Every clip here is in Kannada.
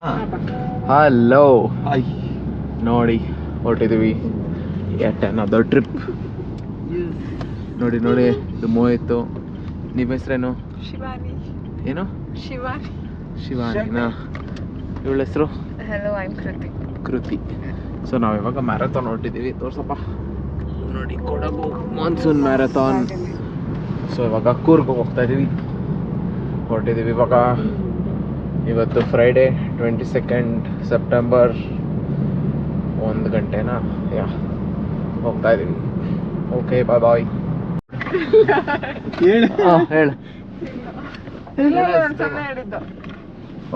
ಹಲೋ ಹಾಯ್ ನೋಡಿ ಹೊರಟಿದ್ದೀವಿ ಎಟ್ ಅನದರ್ ಟ್ರಿಪ್. ನೋಡಿ ನೋಡಿ ಇದು ಮೋಹಿತ್. ನಿಮ್ಮ ಹೆಸರೇನು? ಶಿವಾನಿ. ಏನು? ಶಿವಾನಿ. ಶಿವಾನಿನಾ? ಇವಳ ಹೆಸರು? ಹಲೋ, ಐ ಆಮ್ ಕೃತಿ. ಕೃತಿ. ಸೊ ನಾವು ಇವಾಗ ಮ್ಯಾರಥಾನ್ ಹೊರಟಿದ್ದೀವಿ. ತೋರ್ಸಪ್ಪ. ನೋಡಿ ಕೊಡಗು ಮಾನ್ಸೂನ್ ಮ್ಯಾರಥಾನ್. ಸೊ ಇವಾಗ ಕೂರ್ಗ್ ಹೋಗ್ತಾ ಇದ್ದೀವಿ. ಹೊರಟಿದ್ದೀವಿ ಇವಾಗ. ಇವತ್ತು ಫ್ರೈಡೇ 22 ಸೆಪ್ಟೆಂಬರ್ 1 ಗಂಟೆನಾ ಯಾ ಹೋಗ್ತಾ ಇದ್ದೀವಿ. ಓಕೆ ಬಾಯ್ ಬಾಯ್. ಹೇಳು.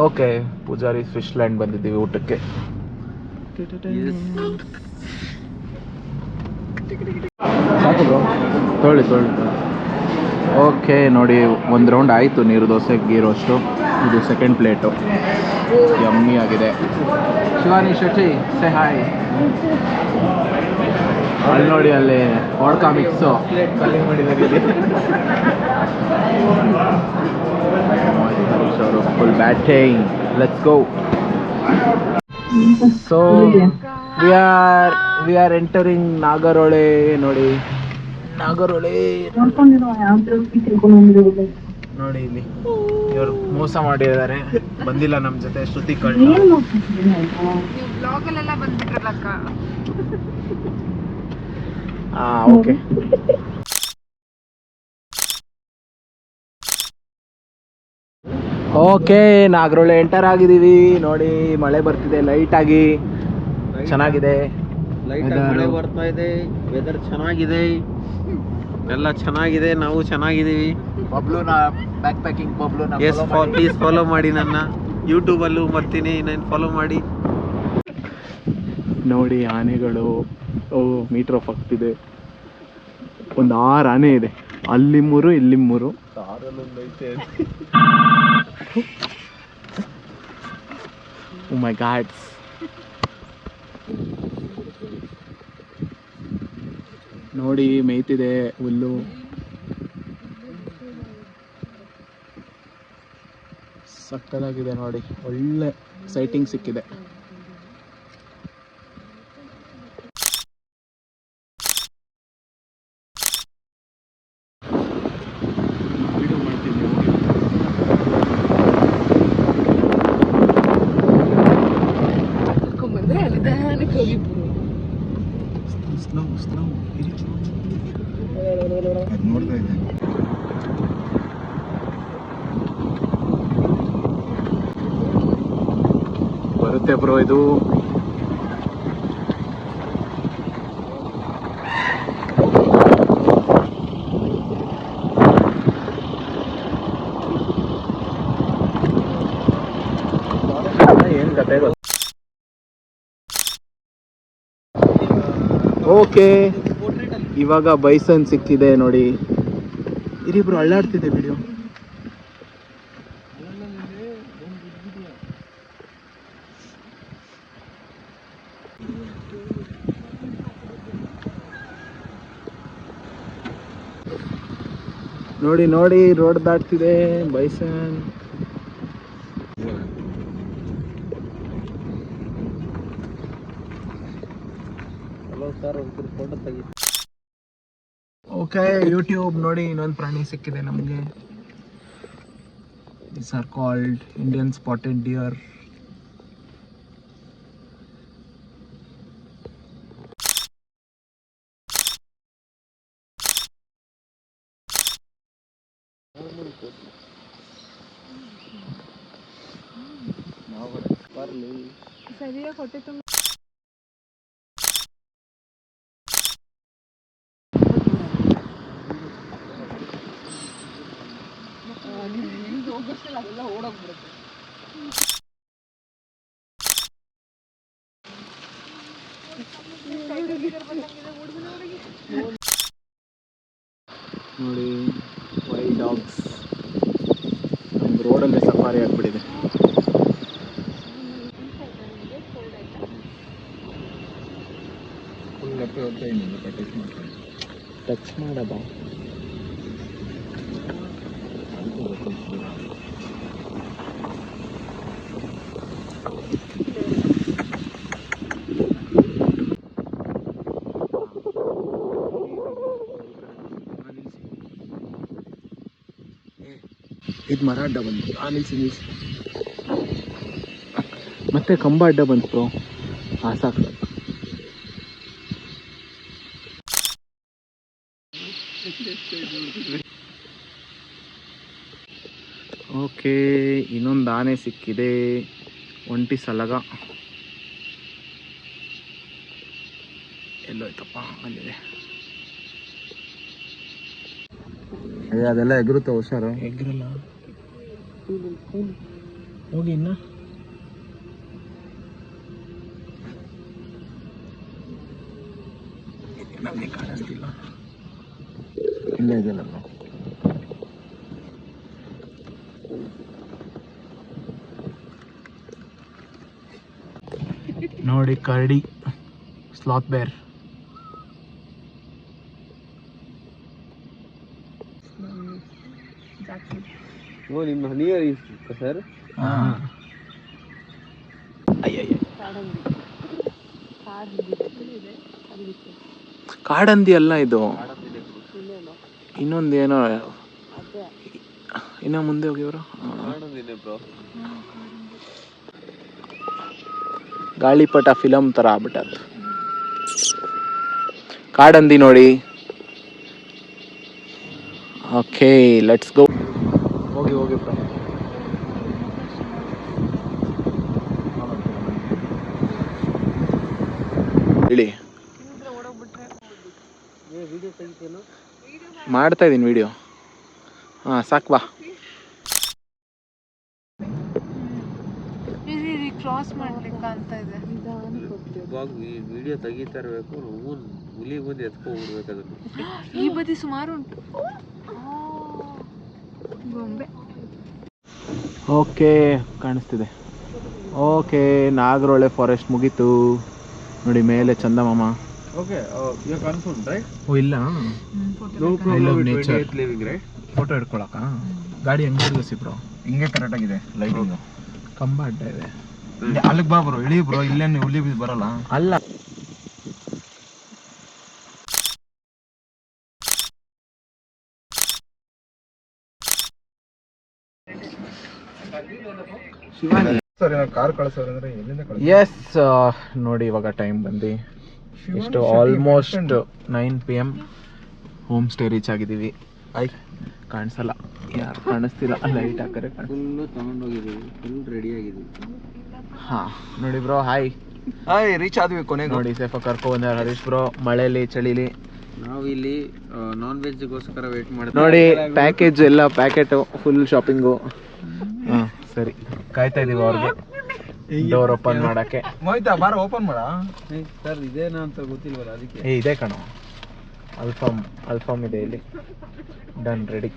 ಓಕೆ ಪೂಜಾರಿ ಫಿಶ್ ಲ್ಯಾಂಡ್ ಬಂದಿದ್ದೀವಿ ಊಟಕ್ಕೆ. ಸಾಕು ಬ್ರೋ, ತೊಳಿ. ಓಕೆ ನೋಡಿ, ಒಂದು ರೌಂಡ್ ಆಯಿತು ನೀರು ದೋಸೆ ಗೀ ರೋಸ್ಟು. ಇದು ಸೆಕೆಂಡ್ ಪ್ಲೇಟು. ಯಮ್ಮಿ ಆಗಿದೆ. Shivani Shashi say hi. ಅಲ್ಲಿ ನೋಡಿ, ಅಲ್ಲಿ vodka mix full batting. Let's go. So we are entering Nagarahole. ನೋಡಿ ನಾಗರಹೊಳೆ ನೋಡಿ, ಇಲ್ಲಿ ಇವರು ಮೋಸ ಮಾಡಿದ್ದಾರೆ, ಬಂದಿಲ್ಲ ನಮ್ಮ ಜೊತೆ. ಶ್ರುತಿ ಕಳ್ಳ. ಓಕೆ. ಓಕೆ ನಾಗರಹೊಳೆ ಎಂಟರ್ ಆಗಿದ್ದೀವಿ. ನೋಡಿ ಮಳೆ ಬರ್ತಿದೆ ಲೈಟ್ ಆಗಿ, ಚೆನ್ನಾಗಿದೆ. ಮಳೆ ಬರ್ತಾ ಇದೆ, ವೆದರ್ ಚೆನ್ನಾಗಿದೆ, ಎಲ್ಲ ಚೆನ್ನಾಗಿದೆ, ನಾವು ಚೆನ್ನಾಗಿದ್ದೀವಿ. ಬಬ್ಲೂನ ಬ್ಯಾಕ್ ಪ್ಯಾಕಿಂಗ್ ಬಬ್ಲೂನ ಪ್ಲೀಸ್ ಫಾಲೋ ಮಾಡಿ, ನನ್ನ ಯೂಟ್ಯೂಬಲ್ಲೂ ಬರ್ತೀನಿ, ನಾನು ಫಾಲೋ ಮಾಡಿ. ನೋಡಿ ಆನೆಗಳು. ಮೀಟರ್ ಆಫ್ ಆಗ್ತಿದೆ. ಒಂದು 6 ಆನೆ ಇದೆ, ಅಲ್ಲಿ 3 ಇಲ್ಲಿ 3. ಓ ಮೈ ಗಾಡ್. ನೋಡಿ ಮೇಯ್ತಿದೆ ಹುಲ್ಲು. ಸಕ್ಕತ್ತಾಗಿದೆ ನೋಡಿ, ಒಳ್ಳೆ ಸೈಟಿಂಗ್ ಸಿಕ್ಕಿದೆ. ನೋಡ್ತಾ ಇದ್ದೆ. ಬರುತ್ತೆ ಬ್ರೋ ಇದು. ಏನು ಕತೆ ಗೊತ್ತ. ಓಕೆ ಇವಾಗ ಬೈಸನ್ ಸಿಕ್ಕಿದೆ ನೋಡಿ. ಇರಿಬ್ರು ಅಳ್ಳಾಡ್ತಿದೆ ವಿಡಿಯೋ. ನೋಡಿ ನೋಡಿ ರೋಡ್ ದಾಟ್ತಿದೆ ಬೈಸನ್. ಓಕೆ ಯೂಟ್ಯೂಬ್ ನೋಡಿ, ಇನ್ನೊಂದು ಪ್ರಾಣಿ ಸಿಕ್ಕಿದೆ ನಮಗೆ. These are called Indian spotted dear. ಸರಿಯಾಗಿ ಹೊಟ್ಟೆ ತುಂಬ ಓಡೋಗ್ಬಿಡುತ್ತೆ. ನೋಡಿ ವೈಲ್ಡ್ ಡಾಗ್ಸ್. ನಮ್ಮ ರೋಡಲ್ಲೇ ಸಫಾರಿ ಆಗಿಬಿಟ್ಟಿದೆ. ಟಚ್ ಮಾಡಬಾ. ಇದು ಮರ ಅಡ್ಡ ಬಂತು. ನಿಲ್ಸಿ ಮತ್ತೆ ಕಂಬ ಅಡ್ಡ ಬಂತು ಬ್ರೋ. ಹಾಂ ಸಾಕು. ಓಕೆ, ಇನ್ನೊಂದು ಆನೆ ಸಿಕ್ಕಿದೆ. ಒಂಟಿ ಸಲಗ ಎಲ್ಲೋಯ್ತಪ್ಪ, ಅಲ್ಲಿದೆ. ಅದೆಲ್ಲ ಎಗರುತ್ತೆ, ಹುಷಾರು. ಎಗ್ರಲ್ಲ, ಹೋಗಿ ಇನ್ನ. ನಮಗೆ ಕಾಣಿಸ್ತಿಲ್ಲ. ಇಲ್ಲ ಇದೆಲ್ಲ ನೋಡಿ, ಕರಡಿ, ಸ್ಲಾತ್ ಬೇರ್. ನಿಮ್ಮ ನಿಯರ್ ಸರ್. ಕಾಡಂದಿ ಅಲ್ಲ ಇದು, ಇನ್ನೊಂದೇನೋ. ಇನ್ನ ಮುಂದೆ ಹೋಗಿವ್ರು. ಗಾಳಿಪಟ ಫಿಲಮ್ ತರ ಆಗ್ಬಿಟ್ಟದು. ಕಾಡಂದಿ ನೋಡಿ. Okay, let's go. ಹೋಗಿ ಹೇಳಿ. ಮಾಡ್ತಾ ಇದ್ದೀನಿ ವಿಡಿಯೋ. ಹಾಂ ಸಾಕು, ಬಾ. ಕ್ರಾಸ್ ಮಾಡ್ಲಿಕ್ಕೆ ಅಂತ ಇದೆ. ವಿಡಿಯೋ ತೆಗಿತಾ ಇರಬೇಕು, ಹುಲಿ ಬಂದು ಎತ್ಕೊಂಡ್ಬಿಡ್ಬೇಕು ಅದನ್ನು. ಈ ಬದಿ ಸುಮಾರು ಉಂಟು ಗೊಂಬೆ. ಓಕೆ, ಕಾಣಿಸ್ತಿದೆ. ಓಕೆ, ನಾಗರಹೊಳೆ ಫಾರೆಸ್ಟ್ ಮುಗೀತು ನೋಡಿ. ಮೇಲೆ ಚಂದಮಾಮ. Okay, you confirm right? ಓ ಇಲ್ಲ, ನೇಚರ್ ಲಿವಿಂಗ್ ರೈಟ್. ಫೋಟೋ ಹಿಡ್ಕೊಳಕ ಗಾಡಿ ಹೆಂಗೆ ತಿರ್ಗಿಸಿ ಬ್ರೋ? ಹಿಂಗೆ ಕರೆಕ್ಟ್ ಆಗಿದೆ ಲೈಟಿಂಗ್. ಕಂಬ ಅಡ್ಡ ಇದೆ. ಅಲ್ಲಿಗೆ ಬಾ ಬ್ರೋ, ಇಳಿ ಬ್ರೋ. ಇಲ್ಲೇನು ಹುಲಿ ಬರಲ್ಲ. ಅಲ್ಲ, ಶಿವಾನಿ ಸರ್, ಕಾರ್ ಕಳಿಸೋದಂದ್ರೆ ಎಲ್ಲಿಂದ ಕಳಿಸಿ? ಎಸ್, ನೋಡಿ ಇವಾಗ ಟೈಮ್ ಬಂದು ಎಷ್ಟು, almost 9 PM. Home stay reach ಆಗಿದ್ದೀವಿ. ಕಾಣಿಸಲ್ಲ, ಯಾರು ಕಾಣಿಸ್ತಿಲ್ಲ, ಲೈಟ್ ಹಾಕರೆ. ಫುಲ್ಲು ತಗೊಂಡೋಗಿದ್ದೀವಿ, ಫುಲ್ ರೆಡಿ ಆಗಿದ್ದೀವಿ. ಹಾಂ ನೋಡಿ ಬ್ರೋ, ಹಾಯ್. ರೀಚ್ ಆದ್ವಿ ಕೊನೆಗೆ. ನೋಡಿ ಸೇಫ್ ಕರ್ಕೊಂಡ್ ಬಂದ ಹರೀಶ್ ಬ್ರೋ, ಮಳೆಲಿ ಚಳಿಲಿ. ನಾವು ಇಲ್ಲಿ ನಾನ್ ವೆಜ್ಗೋಸ್ಕರ ವೇಟ್ ಮಾಡ್ತೀವಿ. ನೋಡಿ ಪ್ಯಾಕೇಜ್ ಎಲ್ಲ, ಪ್ಯಾಕೆಟು ಫುಲ್ ಶಾಪಿಂಗು. ಹಾಂ ಸರಿ, ಕಾಯ್ತಾ ಇದೀವಿ ಅವ್ರಿಗೆ ಡೋರ್ ಓಪನ್ ಮಾಡಕ್ಕೆ. ಮೋಯ್ತಾ ಬಾರ, ಓಪನ್ ಮಾಡ. ಸರ್ ಇದೇನಾ ಅಂತ ಗೊತ್ತಿಲ್ವಲ್ಲ, ಅದಕ್ಕೆ. ಇದೆ ಕಣೋ, ಅಲ್ಫಾಮ್ ಇದೆ ಇಲ್ಲಿ. Done, ready.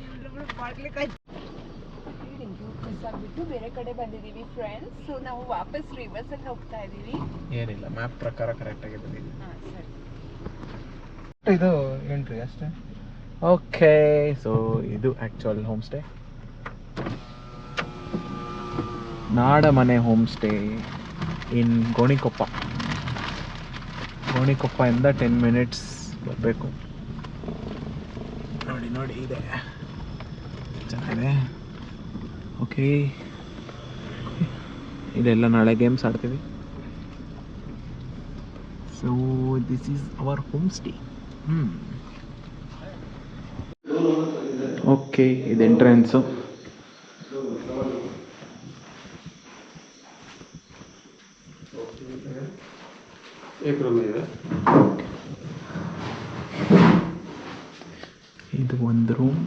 ಬಿಟ್ಟು ಬೇರೆ ಕಡೆ ಬಂದಿದ್ದೀವಿ ಫ್ರೆಂಡ್ಸ್. ಸೊ ನಾವು ವಾಪಸ್ ರಿವರ್ಸ್ ಅಲ್ಲಿ ಹೋಗ್ತಾ ಇದೀವಿ. ಏನಿಲ್ಲ, ಮ್ಯಾಪ್ ಪ್ರಕಾರ ಕರೆಕ್ಟ್ ಆಗಿ ಬಂದಿದೆ. ಇದು ಎಂಟ್ರಿ ಅಷ್ಟೇ. ಓಕೆ, ಸೊ ಇದು actual home stay, Nadamane home stay in Gonikoppa. ಗೋಣಿಕೊಪ್ಪದಿಂದ 10 minutes ಬರಬೇಕು. ನೋಡಿ ಇದೆ, ಚೆನ್ನಾಗಿದೆ. ಓಕೆ, ಇದೆಲ್ಲ ನಾಳೆ ಗೇಮ್ಸ್ ಆಡ್ತೀವಿ. So this is our home stay. Okay, ಇದು ಎಂಟ್ರೆನ್ಸು. ಇದು ಒಂದು ರೂಮ್.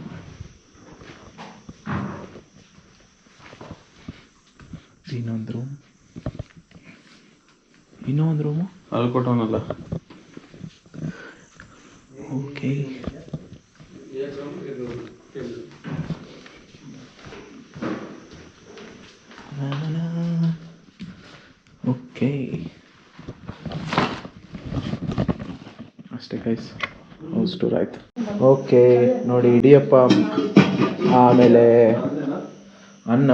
ಇನ್ನೊಂದು ರೂಮು ಅಲ್ಲಿ ಕೊಟ್ಟವನಲ್ಲ. ಓಕೆ, ಓಕೆ ಅಷ್ಟೇ ಗೈಸ್, ಹೌಸ್ ಟೂರ್ ಆಯಿತು. ಓಕೆ ನೋಡಿ, ಇಡಿಯಪ್ಪ, ಆಮೇಲೆ ಅನ್ನ,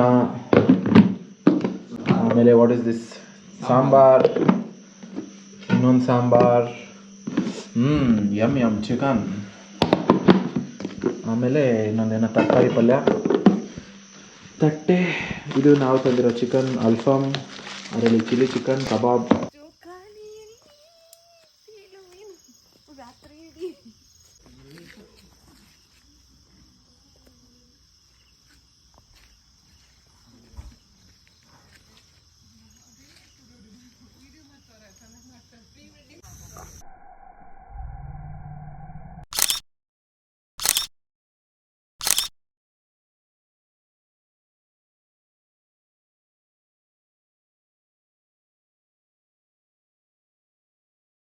ಆಮೇಲೆ ವಾಟ್ ಇಸ್ ದಿಸ್, ಸಾಂಬಾರ್, ಇನ್ನೊಂದು ಸಾಂಬಾರ್, ಯಮ್ ಚಿಕನ್, ಆಮೇಲೆ ಇನ್ನೊಂದೇನೋ ತರಕಾರಿ ಪಲ್ಯ, ತಟ್ಟೆ. ಇದು ನಾವು ತಂದಿರೋ ಚಿಕನ್ ಅಲ್ಫಾಮ್, ಅದರಲ್ಲಿ ಚಿಲ್ಲಿ ಚಿಕನ್ ಕಬಾಬ್.